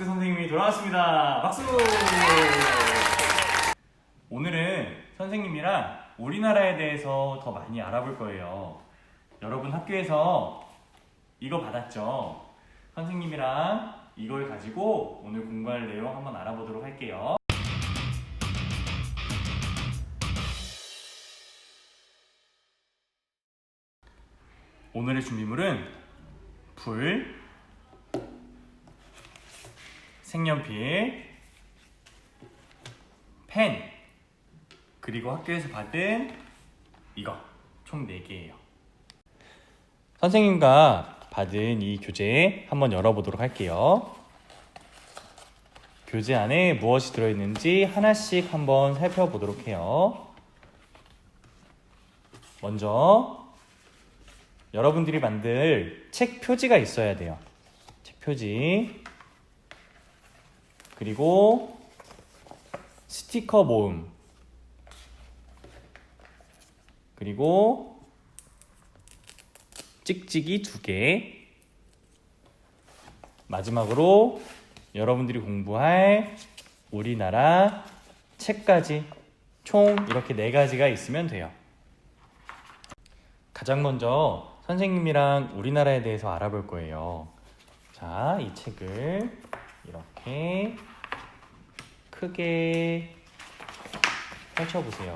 마스크 선생님이 돌아왔습니다. 박수! 오늘은 선생님이랑 우리나라에 대해서 더 많이 알아볼 거예요. 여러분 학교에서 이거 받았죠? 선생님이랑 이걸 가지고 오늘 공부할 내용 한번 알아보도록 할게요. 오늘의 준비물은 불, 색연필, 펜, 그리고 학교에서 받은 이거 총 4개예요. 선생님과 받은 이 교재 한번 열어보도록 할게요. 교재 안에 무엇이 들어있는지 하나씩 한번 살펴보도록 해요. 먼저 여러분들이 만들 책 표지가 있어야 돼요. 책 표지, 그리고 스티커 모음, 그리고 찍찍이 2개, 마지막으로 여러분들이 공부할 우리나라 책까지 총 이렇게 4가지가 있으면 돼요. 가장 먼저 선생님이랑 우리나라에 대해서 알아볼 거예요. 자, 이 책을 이렇게 크게 펼쳐보세요.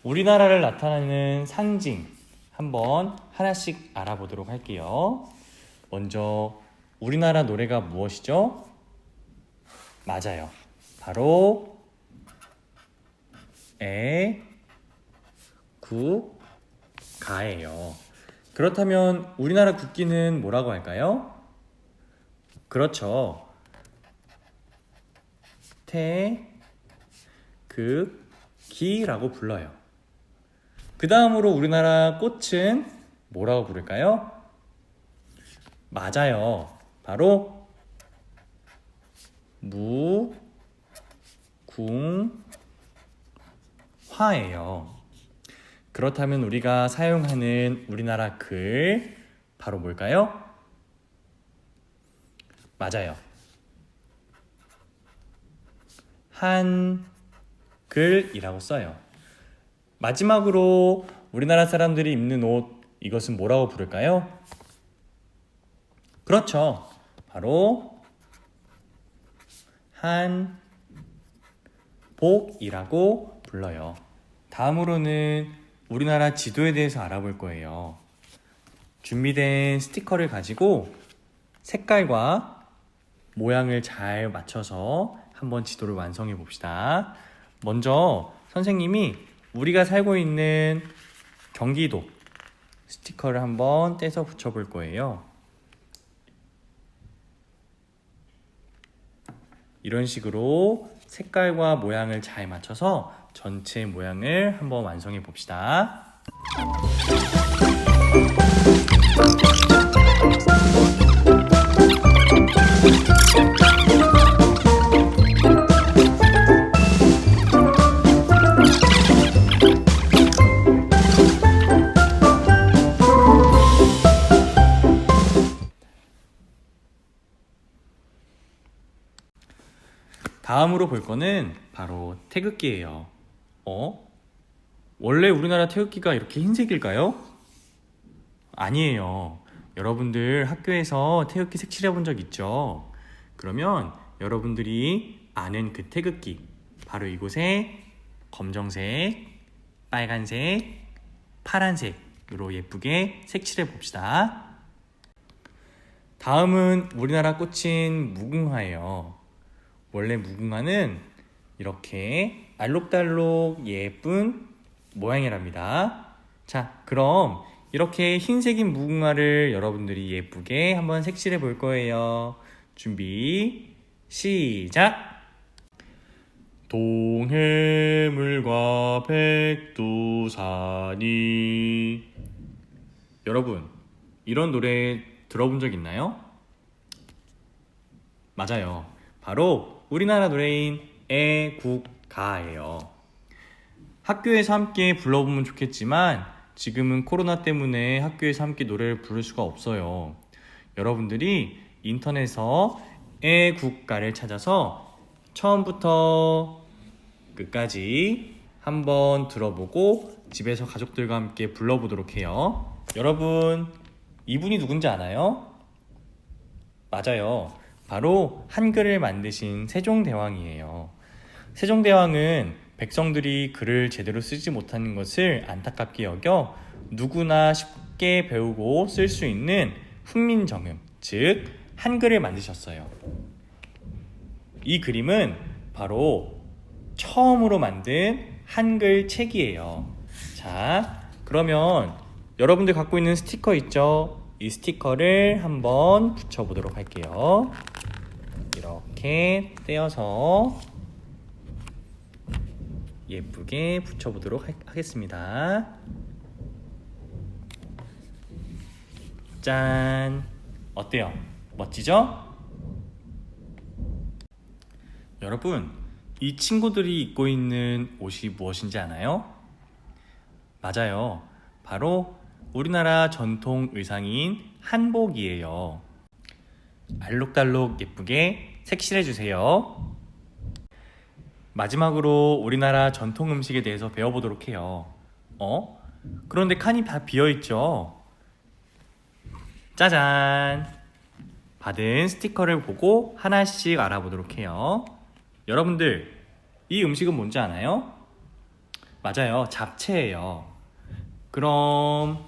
우리나라를 나타내는 상징 한번 하나씩 알아보도록 할게요. 먼저 우리나라 노래가 무엇이죠? 맞아요. 바로 국가예요. 그렇다면 우리나라 국기는 뭐라고 할까요? 그렇죠. 태극기라고 불러요. 그 다음으로 우리나라 꽃은 뭐라고 부를까요? 맞아요. 바로 무궁화예요. 그렇다면 우리가 사용하는 우리나라 글 바로 뭘까요? 맞아요. 한글이라고 써요. 마지막으로 우리나라 사람들이 입는 옷, 이것은 뭐라고 부를까요? 그렇죠. 바로 한복이라고 불러요. 다음으로는 우리나라 지도에 대해서 알아볼 거예요. 준비된 스티커를 가지고 색깔과 모양을 잘 맞춰서 한번 지도를 완성해 봅시다. 먼저 선생님이 우리가 살고 있는 경기도 스티커를 한번 떼서 붙여볼 거예요. 이런 식으로 색깔과 모양을 잘 맞춰서 전체 모양을 한번 완성해 봅시다. 다음으로 볼 거는 바로 태극기예요. 원래 우리나라 태극기가 이렇게 흰색일까요? 아니에요. 여러분들 학교에서 태극기 색칠해 본 적 있죠? 그러면 여러분들이 아는 그 태극기, 바로 이곳에 검정색, 빨간색, 파란색으로 예쁘게 색칠해 봅시다. 다음은 우리나라 꽃인 무궁화예요. 원래 무궁화는 이렇게 알록달록 예쁜 모양이랍니다. 자, 그럼 이렇게 흰색인 무궁화를 여러분들이 예쁘게 한번 색칠해 볼 거예요. 준비, 시작! 동해물과 백두산이. 여러분, 이런 노래 들어본 적 있나요? 맞아요. 바로 우리나라 노래인 애국가예요. 학교에서 함께 불러보면 좋겠지만 지금은 코로나 때문에 학교에서 함께 노래를 부를 수가 없어요. 여러분들이 인터넷에서 애국가를 찾아서 처음부터 끝까지 한번 들어보고 집에서 가족들과 함께 불러보도록 해요. 여러분, 이분이 누군지 아나요? 맞아요. 바로 한글을 만드신 세종대왕이에요. 세종대왕은 백성들이 글을 제대로 쓰지 못하는 것을 안타깝게 여겨 누구나 쉽게 배우고 쓸 수 있는 훈민정음, 즉 한글을 만드셨어요. 이 그림은 바로 처음으로 만든 한글 책이에요. 자, 그러면 여러분들 갖고 있는 스티커 있죠? 이 스티커를 한번 붙여보도록 할게요. 이렇게 떼어서 예쁘게 붙여보도록 하겠습니다. 짠! 어때요? 멋지죠? 여러분, 이 친구들이 입고 있는 옷이 무엇인지 아나요? 맞아요. 바로 우리나라 전통 의상인 한복이에요. 알록달록 예쁘게 색칠해주세요. 마지막으로 우리나라 전통 음식에 대해서 배워보도록 해요. 그런데 칸이 다 비어있죠? 짜잔! 받은 스티커를 보고 하나씩 알아보도록 해요. 여러분들, 이 음식은 뭔지 아나요? 맞아요. 잡채예요. 그럼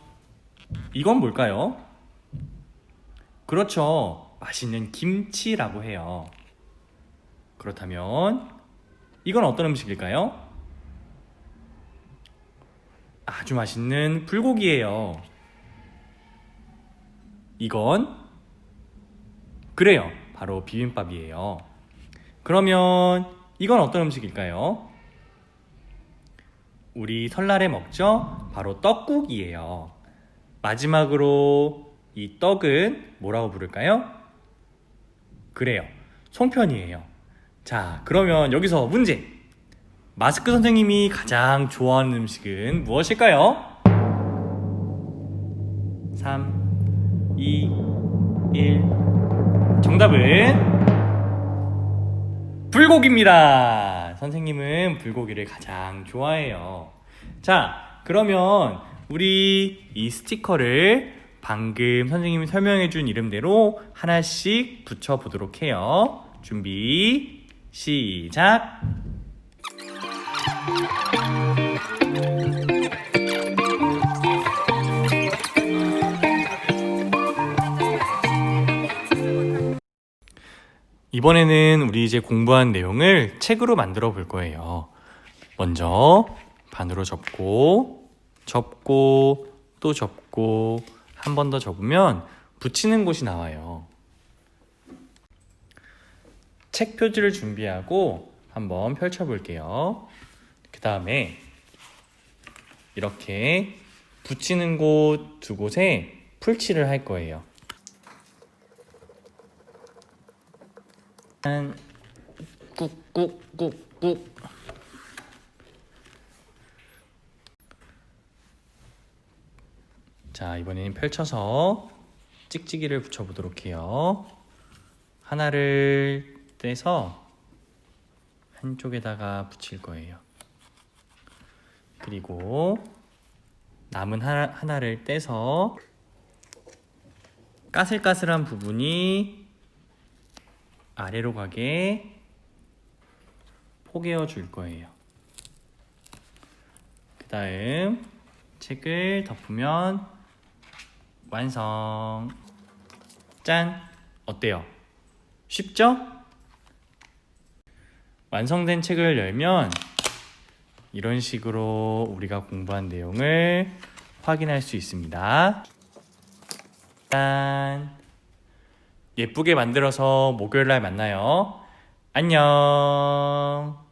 이건 뭘까요? 그렇죠. 맛있는 김치라고 해요. 그렇다면 이건 어떤 음식일까요? 아주 맛있는 불고기예요. 이건 그래요. 바로 비빔밥이에요. 그러면 이건 어떤 음식일까요? 우리 설날에 먹죠? 바로 떡국이에요. 마지막으로 이 떡은 뭐라고 부를까요? 그래요. 송편이에요. 자, 그러면 여기서 문제! 마스크 선생님이 가장 좋아하는 음식은 무엇일까요? 3, 2, 1. 정답은 불고기입니다. 선생님은 불고기를 가장 좋아해요. 자, 그러면 우리 이 스티커를 방금 선생님이 설명해준 이름대로 하나씩 붙여보도록 해요. 준비, 시작! 이번에는 우리 이제 공부한 내용을 책으로 만들어 볼 거예요. 먼저 반으로 접고 또 접고 한 번 더 접으면 붙이는 곳이 나와요. 책 표지를 준비하고 한번 펼쳐 볼게요. 그 다음에 이렇게 붙이는 곳 두 곳에 풀칠을 할 거예요. 꾹꾹꾹꾹. 자, 이번에는 펼쳐서 찍찍이를 붙여보도록 해요. 하나를 떼서 한쪽에다가 붙일 거예요. 그리고 남은 하나를 떼서 까슬까슬한 부분이 아래로 가게 포개어 줄 거예요. 그 다음 책을 덮으면 완성. 짠! 어때요? 쉽죠? 완성된 책을 열면 이런 식으로 우리가 공부한 내용을 확인할 수 있습니다. 짠! 예쁘게 만들어서 목요일날 만나요. 안녕!